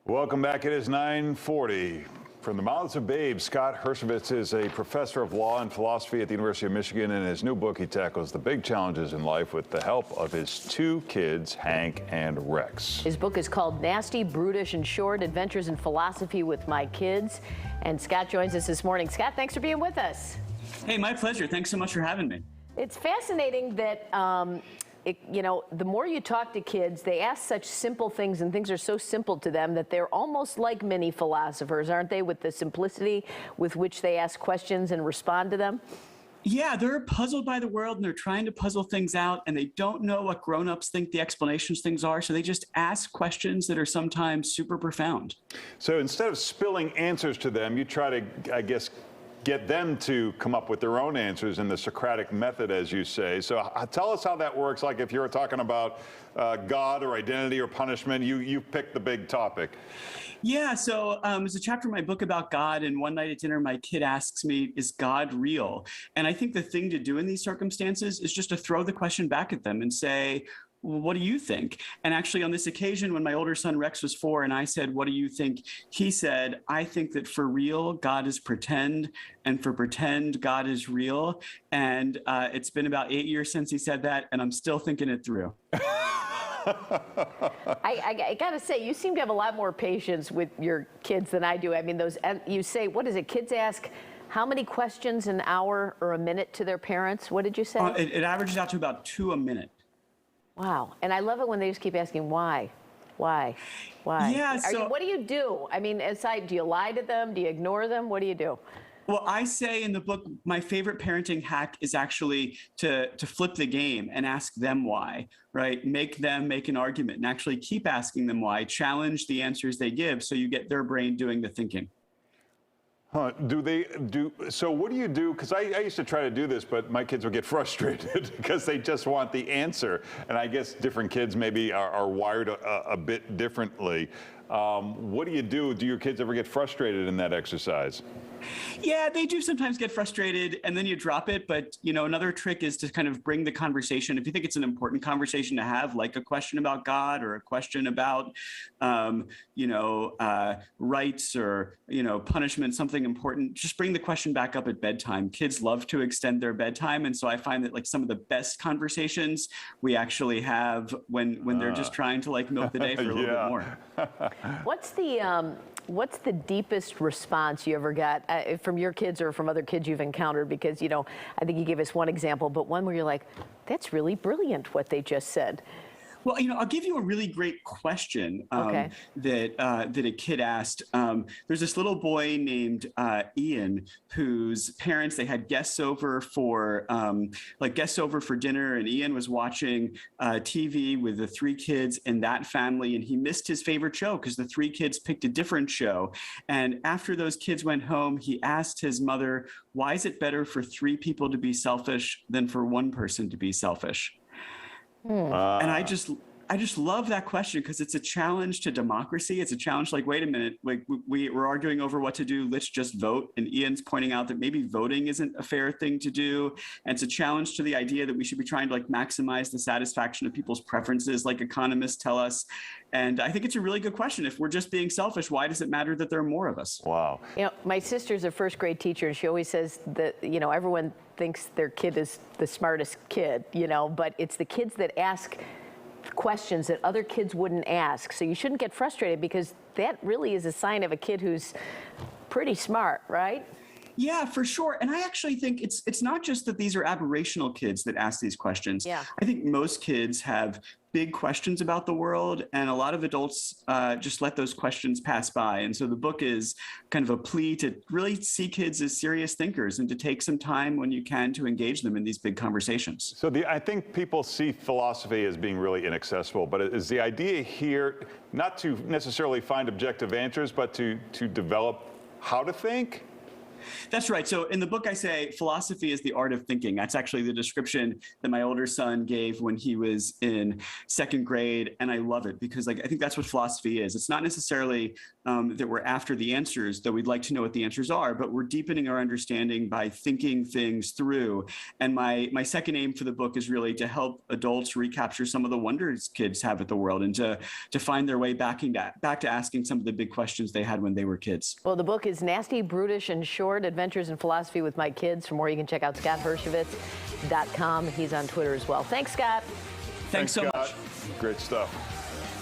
Welcome back. It is 9:40. From the mouths of babes, Scott Hershovitz is a professor of law and philosophy at the University of Michigan. In his new book, he tackles the big challenges in life with the help of his two kids, Hank and Rex. His book is called Nasty, Brutish, and Short: Adventures in Philosophy with My Kids. And Scott joins us this morning. Scott, thanks for being with us. Hey, my pleasure. Thanks so much for having me. It's fascinating that, the more you talk to kids, they ask such simple things, and things are so simple to them that they're almost like mini philosophers, aren't they, with the simplicity with which they ask questions and respond to them? Yeah, they're puzzled by the world and they're trying to puzzle things out, and they don't know what grown-ups think the explanations things are, so they just ask questions that are sometimes super profound. So instead of spilling answers to them, you try to, I guess, get them to come up with their own answers in the Socratic method, as you say. So tell us how that works. Like if you're talking about God or identity or punishment, you pick the big topic. Yeah, so there's a chapter in my book about God, and one night at dinner, my kid asks me, is God real? And I think the thing to do in these circumstances is just to throw the question back at them and say, well, what do you think? And actually, on this occasion, when my older son Rex was 4 and I said, what do you think? He said, I think that for real, God is pretend, and for pretend, God is real. And it's been about 8 years since he said that, and I'm still thinking it through. I got to say, you seem to have a lot more patience with your kids than I do. I mean, you say, what is it? Kids ask how many questions an hour or a minute to their parents? What did you say? It averages out to about 2 a minute. Wow. And I love it when they just keep asking why. Why? Yeah, what do you do? I mean, do you lie to them? Do you ignore them? What do you do? Well, I say in the book, my favorite parenting hack is actually to flip the game and ask them why, right? Make them make an argument and actually keep asking them why. Challenge the answers they give so you get their brain doing the thinking. Huh. So what do you do? Because I used to try to do this, but my kids would get frustrated because they just want the answer. And I guess different kids maybe are wired a bit differently. What do you do? Do your kids ever get frustrated in that exercise? Yeah, they do sometimes get frustrated, and then you drop it. But, another trick is to kind of bring the conversation. If you think it's an important conversation to have, like a question about God or a question about, rights or, punishment, something important, just bring the question back up at bedtime. Kids love to extend their bedtime. And so I find that like some of the best conversations we actually have when they're just trying to like milk the day for a little bit more. What's the deepest response you ever got from your kids or from other kids you've encountered? Because, I think you gave us one example, but one where you're like, that's really brilliant what they just said. Well, I'll give you a really great question that a kid asked. There's this little boy named Ian whose parents, they had guests over for dinner, and Ian was watching TV with the 3 kids in that family, and he missed his favorite show because the 3 kids picked a different show. And after those kids went home, he asked his mother, why is it better for 3 people to be selfish than for 1 person to be selfish? And I just love that question because it's a challenge to democracy. It's a challenge like, wait a minute, like we're arguing over what to do. Let's just vote. And Ian's pointing out that maybe voting isn't a fair thing to do. And it's a challenge to the idea that we should be trying to like maximize the satisfaction of people's preferences, like economists tell us. And I think it's a really good question. If we're just being selfish, why does it matter that there are more of us? Wow. My sister's a first grade teacher, and she always says that, everyone thinks their kid is the smartest kid, but it's the kids that ask questions that other kids wouldn't ask. So you shouldn't get frustrated because that really is a sign of a kid who's pretty smart, right? Yeah, for sure. And I actually think it's not just that these are aberrational kids that ask these questions. Yeah. I think most kids have big questions about the world, and a lot of adults just let those questions pass by. And so the book is kind of a plea to really see kids as serious thinkers and to take some time when you can to engage them in these big conversations. So I think people see philosophy as being really inaccessible, but is the idea here not to necessarily find objective answers, but to develop how to think? That's right. So in the book, I say philosophy is the art of thinking. That's actually the description that my older son gave when he was in second grade. And I love it because I think that's what philosophy is. It's not necessarily that we're after the answers, though we'd like to know what the answers are, but we're deepening our understanding by thinking things through. And my second aim for the book is really to help adults recapture some of the wonders kids have at the world and to find their way back to asking some of the big questions they had when they were kids. Well, the book is Nasty, Brutish, and Short, Adventures in Philosophy with My Kids. For more, you can check out ScottHershowitz.com. He's on Twitter as well. Thanks, Scott. Thanks so Scott. much. Great stuff.